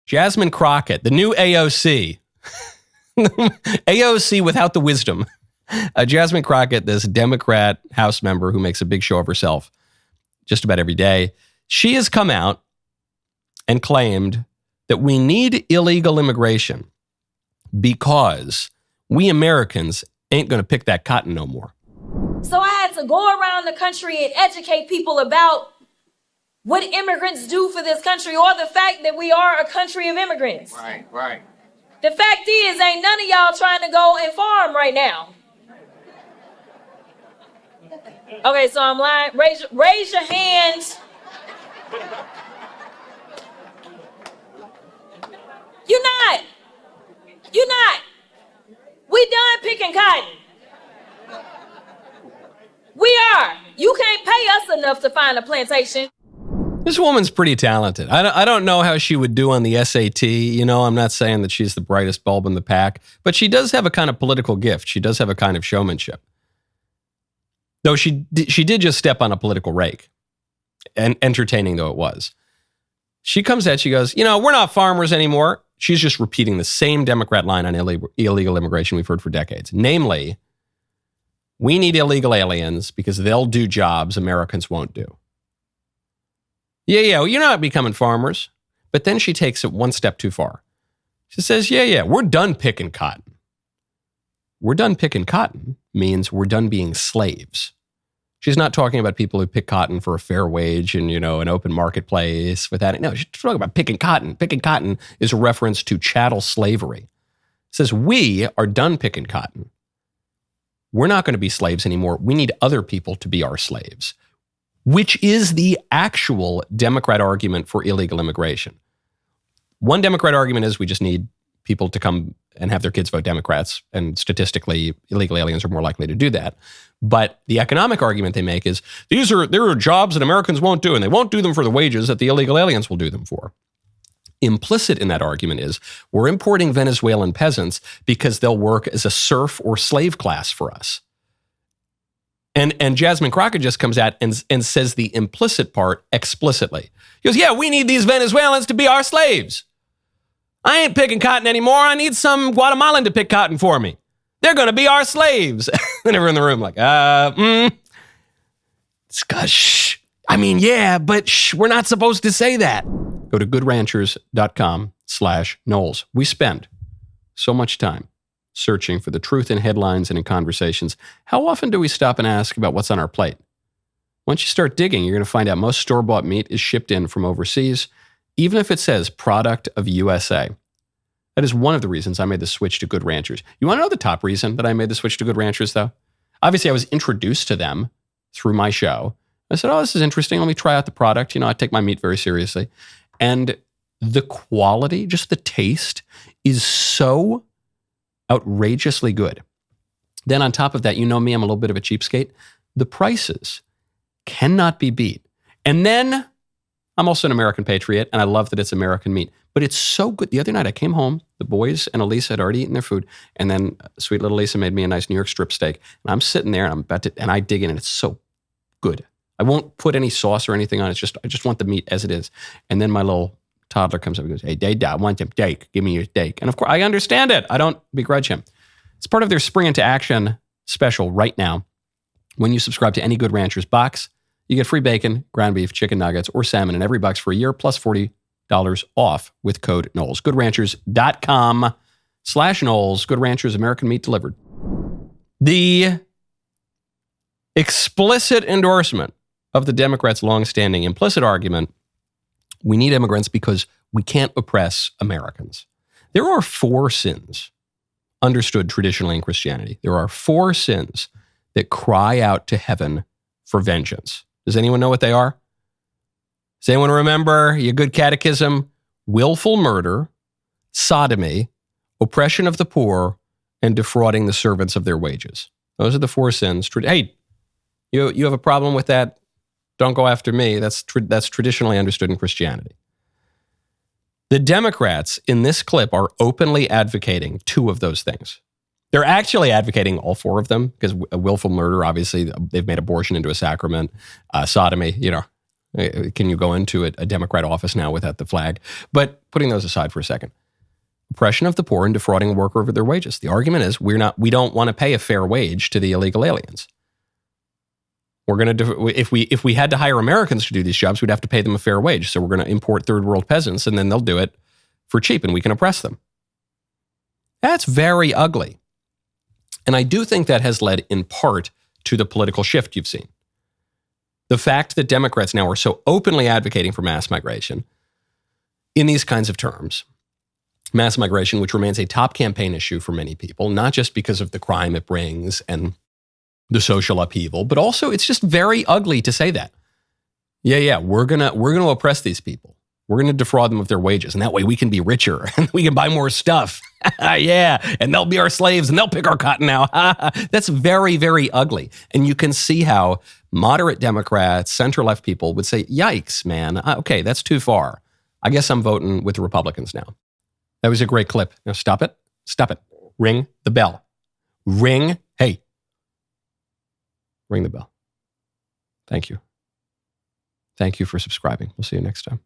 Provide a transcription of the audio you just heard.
Jasmine Crockett, the new AOC. AOC without the wisdom. Jasmine Crockett, this Democrat House member who makes a big show of herself just about every day, she has come out and claimed that we need illegal immigration because we Americans ain't going to pick that cotton no more. So I had to go around the country and educate people about what immigrants do for this country, or the fact that we are a country of immigrants. Right. The fact is, ain't none of y'all trying to go and farm right now. Okay, so I'm lying. Raise your hands. You're not. We done picking cotton. We are. You can't pay us enough to find a plantation. This woman's pretty talented. I don't know how she would do on the SAT. You know, I'm not saying that she's the brightest bulb in the pack, but she does have a kind of political gift. She does have a kind of showmanship. Though she did just step on a political rake, and entertaining though it was. She comes out, she goes, we're not farmers anymore. She's just repeating the same Democrat line on illegal immigration we've heard for decades. Namely, we need illegal aliens because they'll do jobs Americans won't do. Yeah, you're not becoming farmers. But then she takes it one step too far. She says, we're done picking cotton. We're done picking cotton means we're done being slaves. She's not talking about people who pick cotton for a fair wage and, an open marketplace without it. No, she's talking about picking cotton. Picking cotton is a reference to chattel slavery. It says we are done picking cotton. We're not going to be slaves anymore. We need other people to be our slaves, which is the actual Democrat argument for illegal immigration. One Democrat argument is we just need people to come and have their kids vote Democrats, and statistically, illegal aliens are more likely to do that. But the economic argument they make is there are jobs that Americans won't do, and they won't do them for the wages that the illegal aliens will do them for. Implicit in that argument is we're importing Venezuelan peasants because they'll work as a serf or slave class for us. And Jasmine Crockett just comes out and says the implicit part explicitly. He goes, we need these Venezuelans to be our slaves. I ain't picking cotton anymore. I need some Guatemalan to pick cotton for me. They're going to be our slaves. And everyone in the room like, shh. But we're not supposed to say that. Go to goodranchers.com/Knowles. We spend so much time searching for the truth in headlines and in conversations. How often do we stop and ask about what's on our plate? Once you start digging, you're going to find out most store-bought meat is shipped in from overseas, even if it says product of USA. That is one of the reasons I made the switch to Good Ranchers. You want to know the top reason that I made the switch to Good Ranchers, though? Obviously, I was introduced to them through my show. I said, this is interesting. Let me try out the product. I take my meat very seriously. And the quality, just the taste, is so outrageously good. Then on top of that, me, I'm a little bit of a cheapskate. The prices cannot be beat. And then I'm also an American patriot, and I love that it's American meat. But it's so good. The other night I came home, the boys and Elisa had already eaten their food, and then sweet little Lisa made me a nice New York strip steak. And I'm sitting there and I dig in, and it's so good. I won't put any sauce or anything on it. I just want the meat as it is. And then my little toddler comes up and goes, "Hey, Dad, I want some steak. Give me your steak." And of course, I understand it. I don't begrudge him. It's part of their Spring into Action special right now. When you subscribe to any Good Ranchers box, you get free bacon, ground beef, chicken nuggets, or salmon in every box for a year, plus $40 off with code Knowles. GoodRanchers.com/Knowles. Good Ranchers, American meat delivered. The explicit endorsement of the Democrats' longstanding implicit argument, we need immigrants because we can't oppress Americans. There are 4 sins understood traditionally in Christianity. There are 4 sins that cry out to heaven for vengeance. Does anyone know what they are? Does anyone remember your good catechism? Willful murder, sodomy, oppression of the poor, and defrauding the servants of their wages. Those are the 4 sins. Hey, you have a problem with that? Don't go after me. That's traditionally understood in Christianity. The Democrats in this clip are openly advocating 2 of those things. They're actually advocating all 4 of them because willful murder, obviously, they've made abortion into a sacrament. Sodomy, Can you go into a Democrat office now without the flag? But putting those aside for a second, oppression of the poor and defrauding a worker of their wages. The argument is we don't want to pay a fair wage to the illegal aliens. We're going to if we had to hire Americans to do these jobs, we'd have to pay them a fair wage. So we're going to import third world peasants, and then they'll do it for cheap, and we can oppress them. That's very ugly. And I do think that has led in part to the political shift you've seen. The fact that Democrats now are so openly advocating for mass migration in these kinds of terms, mass migration, which remains a top campaign issue for many people, not just because of the crime it brings and the social upheaval, but also it's just very ugly to say that. Yeah, we're gonna oppress these people. We're gonna defraud them of their wages, and that way we can be richer and we can buy more stuff. Yeah, and they'll be our slaves and they'll pick our cotton now. That's very, very ugly. And you can see how moderate Democrats, center-left people would say, yikes, man. Okay, that's too far. I guess I'm voting with the Republicans now. That was a great clip. Now stop it. Stop it. Ring the bell. Ring the bell. Thank you. Thank you for subscribing. We'll see you next time.